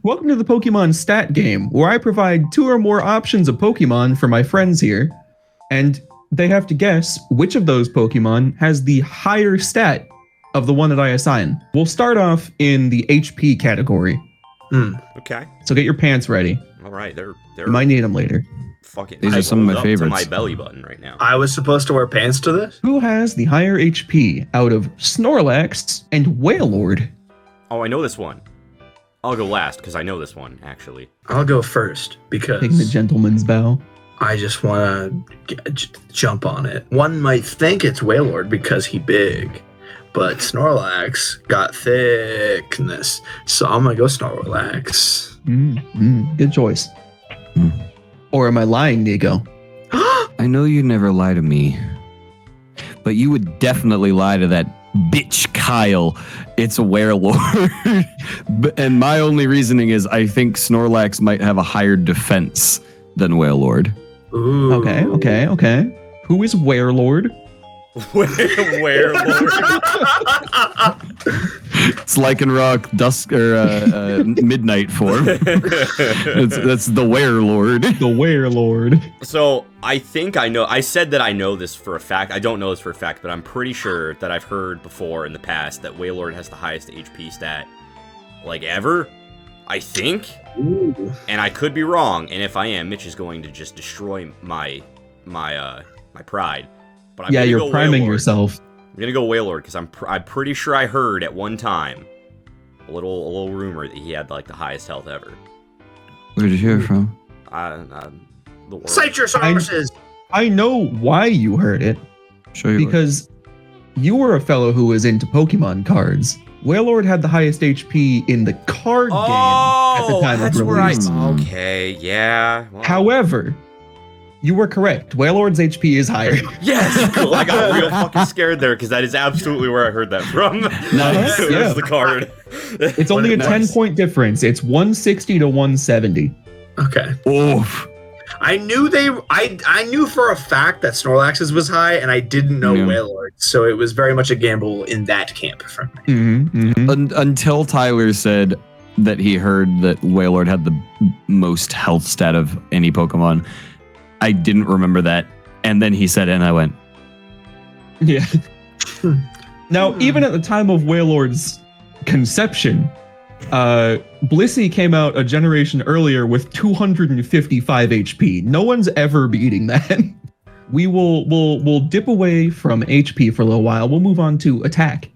Welcome to the Pokemon stat game, where I provide 2 or more options of Pokemon for my friends here, and they have to guess which of those Pokemon has the higher stat of the one that I assign. We'll start off in the HP category. Okay. So get your pants ready. All right, they're You might need them later. fucking. These are some of my up favorites. To my belly button right now. I was supposed to wear pants to this? Who has the higher HP out of Snorlax and Wailord? Oh, I know this one. I'll go last because I know this one actually. I'll go first because Taking the gentleman's bow. I just want to jump on it. One might think it's Wailord because he big, but Snorlax got thickness, so I'm gonna go Snorlax. Good choice. Or am I lying, Nico? I know you never lie to me, but you would definitely lie to that bitch Kyle. It's a Werelord. And my only reasoning is I think Snorlax might have a higher defense than Wailord. Ooh. Okay. Who is Werelord? Werelord. It's Lycanroc dusk or midnight form. That's the Werelord. The Werelord. So I think I know. I said that I know this for a fact. I don't know this for a fact, but I'm pretty sure that I've heard before in the past that Wailord has the highest HP stat, like ever. I think, and I could be wrong. And if I am, Mitch is going to just destroy my pride. But I'm You're go priming Wailord. yourself. I'm gonna go Wailord because I'm pretty sure I heard at one time a little rumor that he had like the highest health ever. Where did you hear it from? The world. Cite your sources. I know why you heard it, Show you. because you were a fellow who was into Pokemon cards. Wailord had the highest HP in the card game at the time that's of where I. release. Okay, yeah. Well, However, you were correct. Wailord's HP is higher. yes, cool. I got real fucking scared there because that is absolutely where I heard that from. Nice. There's Yeah. the card. It's only a Nice. 10-point difference. It's 160 to 170. Okay. Oof. I knew I knew for a fact that Snorlax's was high, and I didn't know Yeah. Wailord, so it was very much a gamble in that camp for me. Until Tyler said that he heard that Wailord had the most health stat of any Pokemon, I didn't remember that. And then he said it, and I went, Yeah. Now, even at the time of Wailord's conception, Blissey came out a generation earlier with 255 HP. No one's ever beating that. We'll dip away from HP for a little while. We'll move on to attack.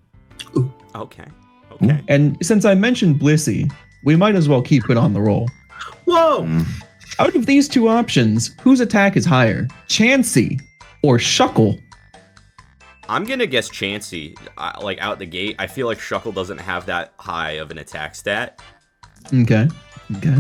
Okay. And since I mentioned Blissey, we might as well keep it on the roll. Whoa! Out of these 2 options, whose attack is higher? Chansey or Shuckle? I'm gonna guess Chansey. Like out the gate, I feel like Shuckle doesn't have that high of an attack stat. Okay.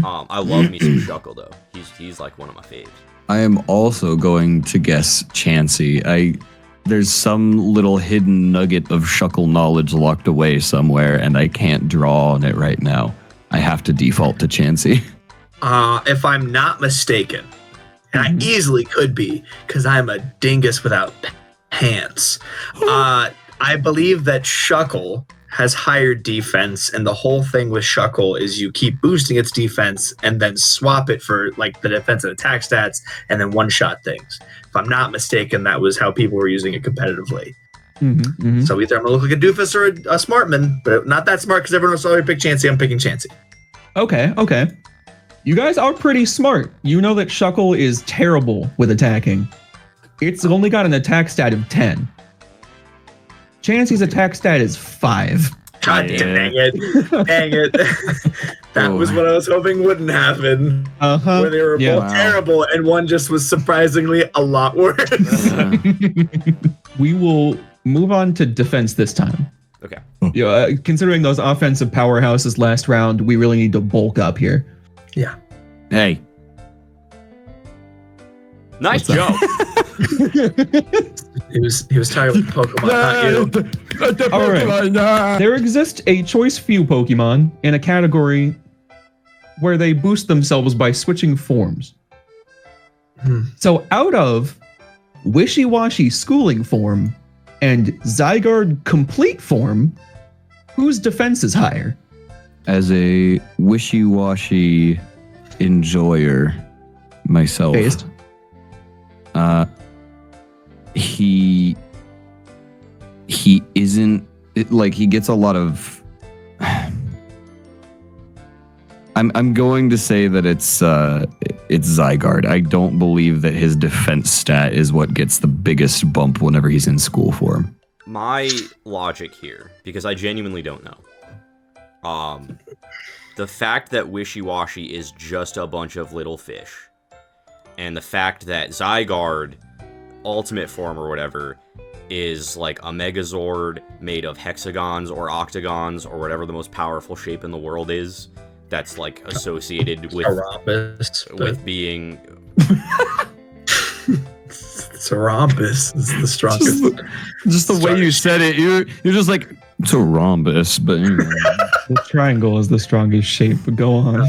I love me some Shuckle though. He's like one of my faves. I am also going to guess Chansey. There's some little hidden nugget of Shuckle knowledge locked away somewhere, and I can't draw on it right now. I have to default to Chansey. If I'm not mistaken, and I easily could be, because I'm a dingus without pants, I believe that Shuckle has higher defense, and the whole thing with Shuckle is you keep boosting its defense and then swap it for like the defense and attack stats and then one-shot things. If I'm not mistaken, that was how people were using it competitively. So either I'm gonna look like a doofus or a smart man, but not that smart because everyone else already picked Chansey. I'm picking Chansey. Okay. You guys are pretty smart. You know that Shuckle is terrible with attacking. It's only got an attack stat of 10. Chansey's attack stat is 5. God dang it. That was what I was hoping wouldn't happen. Where they were both terrible and one just was surprisingly a lot worse. We will move on to defense this time. Okay. Considering those offensive powerhouses last round, we really need to bulk up here. Yeah. Hey. Nice joke. He was tired with Pokemon, not you. All right. There exists a choice few Pokemon in a category where they boost themselves by switching forms. So out of Wishy-Washy Schooling form and Zygarde Complete form, whose defense is higher? as a wishy-washy enjoyer myself, Based. he isn't like he gets a lot of. I'm going to say that it's Zygarde. I don't believe that his defense stat is what gets the biggest bump whenever he's in school form. My logic here, because I genuinely don't know. The fact that Wishy-Washy is just a bunch of little fish, and the fact that Zygarde, ultimate form or whatever, is like a Megazord made of hexagons or octagons or whatever the most powerful shape in the world is, that's like associated with A rhombus. with being. It's a rhombus. It's the strongest. Just the way you said it, you're just like, it's a rhombus, but anyway. The triangle is the strongest shape, but go on.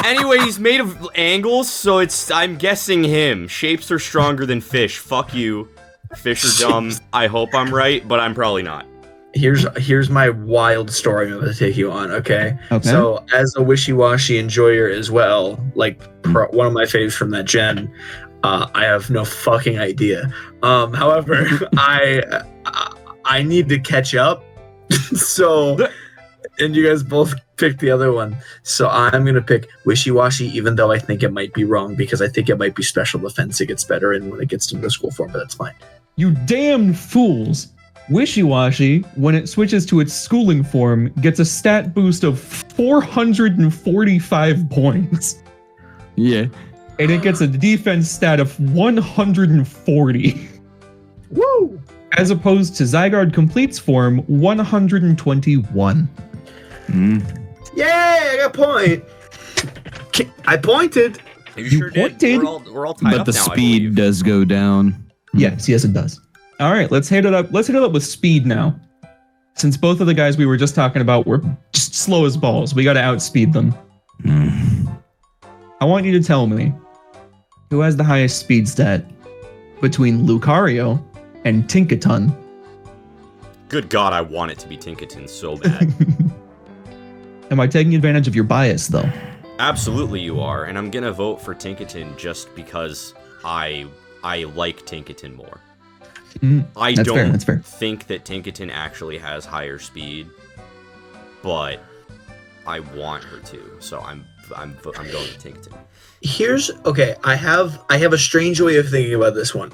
Anyway, he's made of angles, so I'm guessing him. Shapes are stronger than fish. Fuck you. Fish are dumb. I hope I'm right, but I'm probably not. Here's my wild story I'm going to take you on, okay? Okay. So, as a wishy-washy enjoyer as well, like one of my faves from that gen, I have no fucking idea. However, I need to catch up. So, and you guys both picked the other one. So I'm going to pick Wishy-Washy, even though I think it might be wrong, because I think it might be special defense. It gets better in when it gets to middle school form, but that's fine. You damned fools. Wishy-Washy, when it switches to its schooling form, gets a stat boost of 445 points. Yeah. And it gets a defense stat of 140. Woo! As opposed to Zygarde Complete's form, 121. Yay, I got a point. I pointed. You You sure did. pointed? We're all tied But up the now, I speed believe. does go down. Yes, it does. All right, let's hit it up. Let's hit it up with speed now. Since both of the guys we were just talking about were just slow as balls, we got to outspeed them. I want you to tell me who has the highest speed stat between Lucario and Tinkaton. Good God, I want it to be Tinkaton so bad. Am I taking advantage of your bias, though? Absolutely you are, and I'm gonna vote for Tinkaton just because I like Tinkaton more. I That's fair, don't that's fair. think that Tinkaton actually has higher speed, but I want her to, so I'm going with Tinkaton. Okay, I have a strange way of thinking about this one.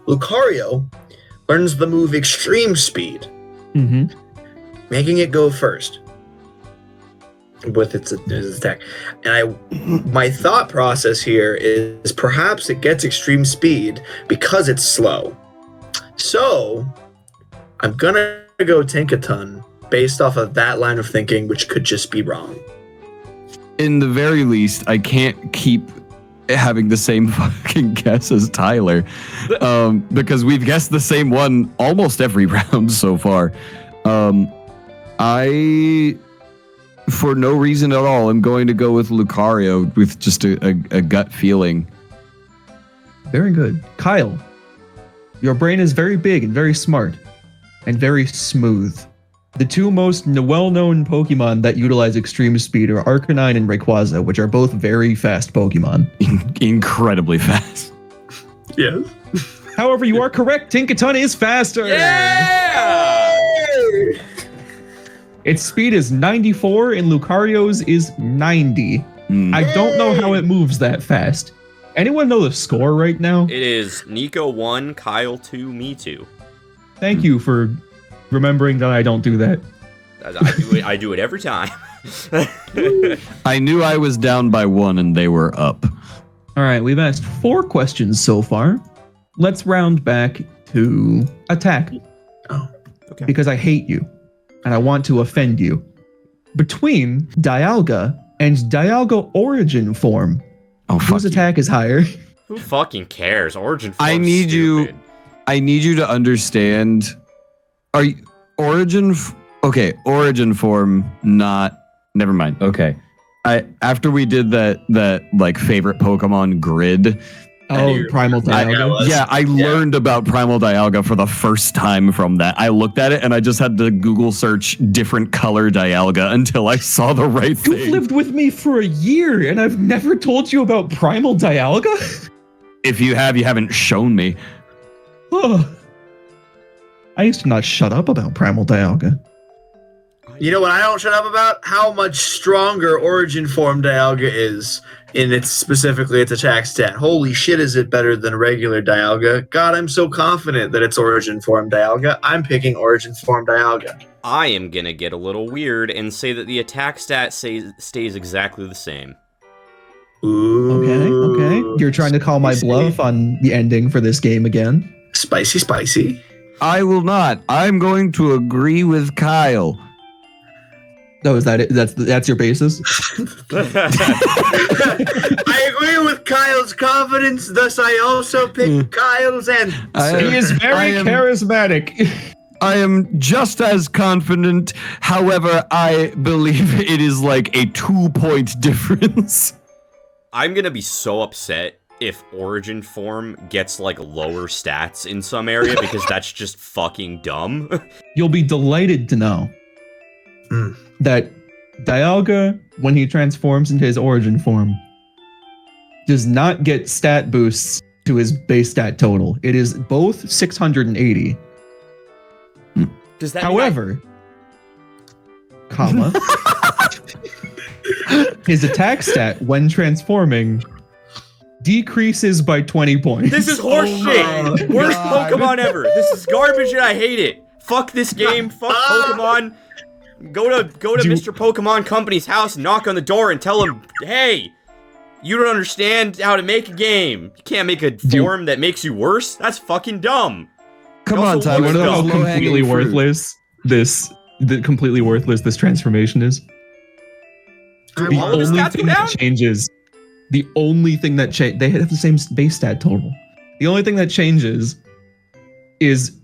Lucario learns the move Extreme Speed, making it go first with its attack. And my thought process here is perhaps it gets Extreme Speed because it's slow. So I'm gonna go Tinkaton based off of that line of thinking, which could just be wrong. In the very least, I can't keep having the same fucking guess as Tyler, because we've guessed the same one almost every round so far. I, for no reason at all, am going to go with Lucario with just a gut feeling. Very good. Kyle, your brain is very big and very smart and very smooth. The two most well-known Pokemon that utilize extreme speed are Arcanine and Rayquaza, which are both very fast Pokemon. Incredibly fast. Yes. However, you are correct. Tinkaton is faster. Yeah! Its speed is 94 and Lucario's is 90. I don't know how it moves that fast. Anyone know the score right now? It is Nico 1, Kyle 2, me 2. Thank you for remembering that I don't do that. I do it every time. I knew I was down by 1 and they were up. All right, we've asked 4 questions so far. Let's round back to attack. Oh, okay. Because I hate you and I want to offend you. Between Dialga and Dialga Origin form, whose attack is higher? Who fucking cares? Origin I form's need stupid. you to understand. Are you origin form, not never mind. Okay. After we did that like favorite Pokemon grid, Oh, Primal Dialga. Yeah, I learned about Primal Dialga for the first time from that. I looked at it and I just had to Google search different color Dialga until I saw the right thing. You've lived with me for a year and I've never told you about Primal Dialga? If you have, you haven't shown me. Oh. I used to not shut up about Primal Dialga. You know what I don't shut up about? How much stronger Origin Form Dialga is in specifically its attack stat. Holy shit, is it better than regular Dialga? God, I'm so confident that it's Origin Form Dialga. I'm picking Origin Form Dialga. I am gonna get a little weird and say that the attack stat stays exactly the same. Ooh. Okay. You're trying to call my bluff on the ending for this game again? Spicy. I will not. I'm going to agree with Kyle. Oh, is that it? That's your basis? I agree with Kyle's confidence, thus I also pick Kyle's answer. He is very charismatic. I am just as confident. However, I believe it is like a 2-point difference. I'm gonna be so upset if Origin Form gets like lower stats in some area because that's just fucking dumb. You'll be delighted to know that Dialga, when he transforms into his Origin Form, does not get stat boosts to his base stat total. It is both 680. Does that However, comma, his attack stat when transforming decreases by 20 points. This is horseshit. Worst Pokemon ever. This is garbage and I hate it. Fuck this game. Fuck Pokemon. Go to Mr. Pokemon Company's house and knock on the door and tell him, hey, you don't understand how to make a game. You can't make a form that makes you worse. That's fucking dumb. Come on, Tyler. You know how completely worthless this transformation is? The only thing that changes, they have the same base stat total. The only thing that changes is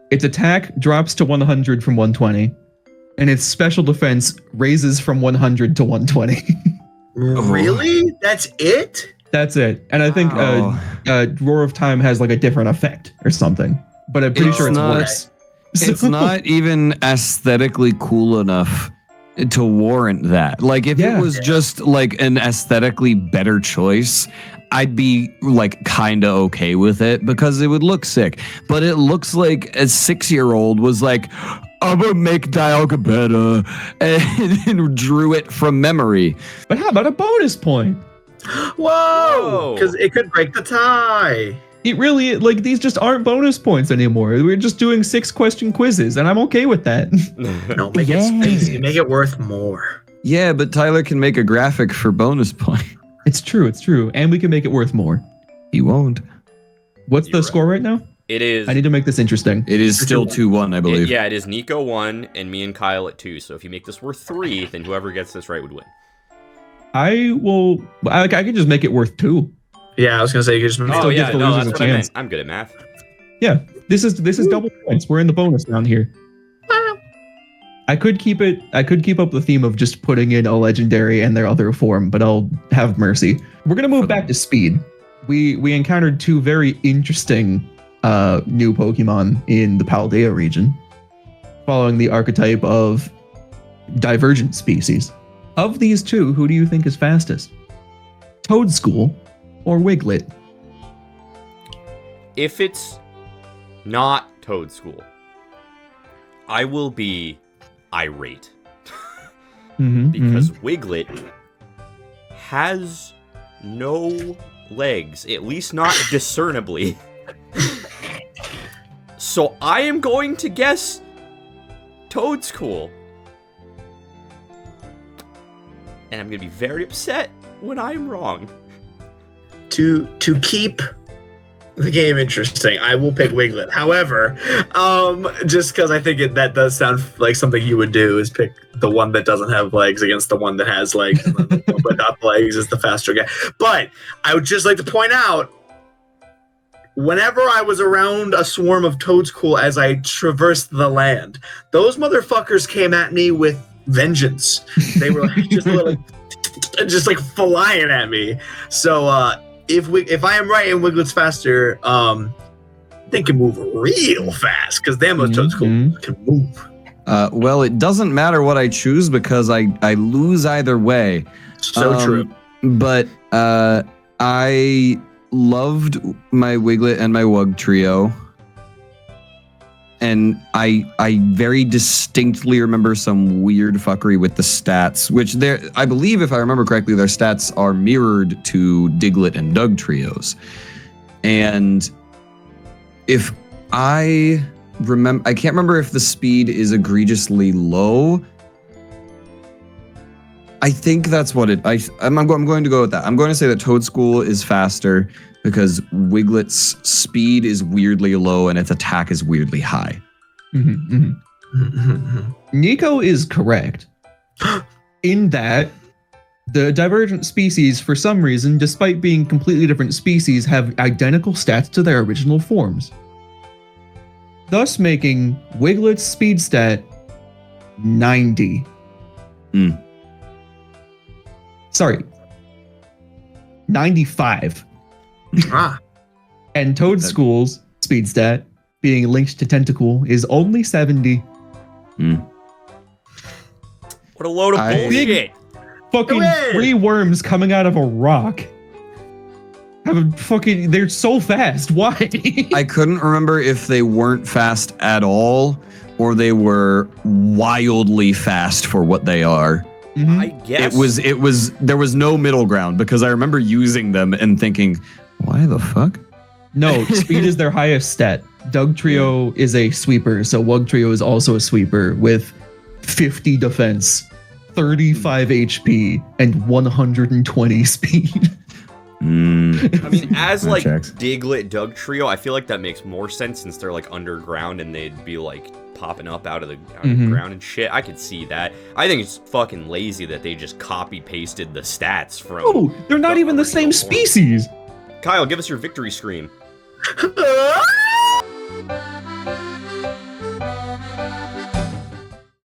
its attack drops to 100 from 120, and its special defense raises from 100 to 120. Really? That's it? That's it. And I think Roar of Time has like a different effect or something, but I'm pretty sure it's worse. It's not even aesthetically cool enough to warrant that. Like, if it was just like an aesthetically better choice, I'd be like kind of okay with it because it would look sick. But it looks like a 6-year-old was like, I'm gonna make Dialga better, and drew it from memory. But how about a bonus point? Whoa! Because it could break the tie. It really, like, these just aren't bonus points anymore. We're just doing 6-question quizzes, and I'm okay with that. No, make it spicy. Make it worth more. Yeah, but Tyler can make a graphic for bonus point. It's true. And we can make it worth more. He won't. What's the score right now? It is... I need to make this interesting. It is still 2-1, I believe. It is Nico 1 and me and Kyle at 2. So if you make this worth 3, then whoever gets this right would win. I can just make it worth 2. Yeah, I was gonna say you could just make that's what I meant. I'm good at math. Yeah, this is double points. We're in the bonus round here. I could keep up the theme of just putting in a legendary and their other form, but I'll have mercy. We're gonna move back to speed. We encountered 2 very interesting new Pokemon in the Paldea region, following the archetype of divergent species. Of these 2, who do you think is fastest? Toadschool or Wiglet? If it's not Toadschool, I will be irate. Because Wiglet has no legs, at least not discernibly. So I am going to guess Toadschool. And I'm going to be very upset when I'm wrong. To keep the game interesting, I will pick Wiglet. However, just because I think that does sound like something you would do, is pick the one that doesn't have legs against the one that has legs. And the one without legs is the faster guy. But I would just like to point out, whenever I was around a swarm of Toadschool as I traversed the land, those motherfuckers came at me with vengeance. They were like just like flying at me. So if I am right and Wiglet's faster, they can move real fast because damn those Toadstool can move. Well, it doesn't matter what I choose because I lose either way. So true. But I loved my Wiglet and my Wug trio. And I very distinctly remember some weird fuckery with the stats, which I believe, if I remember correctly, their stats are mirrored to Diglett and Doug trios. And if I can't remember if the speed is egregiously low. I think that's what I'm going to go with that. I'm going to say that Toadstool is faster because Wiglet's speed is weirdly low and its attack is weirdly high. Nico is correct in that the divergent species, for some reason, despite being completely different species, have identical stats to their original forms, thus making Wiglet's speed stat 90. Sorry, 95. And Toadstool's speed stat, being linked to Tentacool, is only 70. What a load of bullshit. Fucking 3 worms coming out of a rock. They're so fast. Why? I couldn't remember if they weren't fast at all or they were wildly fast for what they are. I guess there was no middle ground because I remember using them and thinking, why the fuck? No, speed is their highest stat. Doug Trio is a sweeper, so Wug Trio is also a sweeper with 50 defense, 35 HP, and 120 speed. I mean, as like checks. Diglett Doug Trio, I feel like that makes more sense since they're like underground and they'd be like popping up out of the ground and shit. I could see that. I think it's fucking lazy that they just copy pasted the stats from. Oh, they're not even the same form. species. Kyle, give us your victory scream.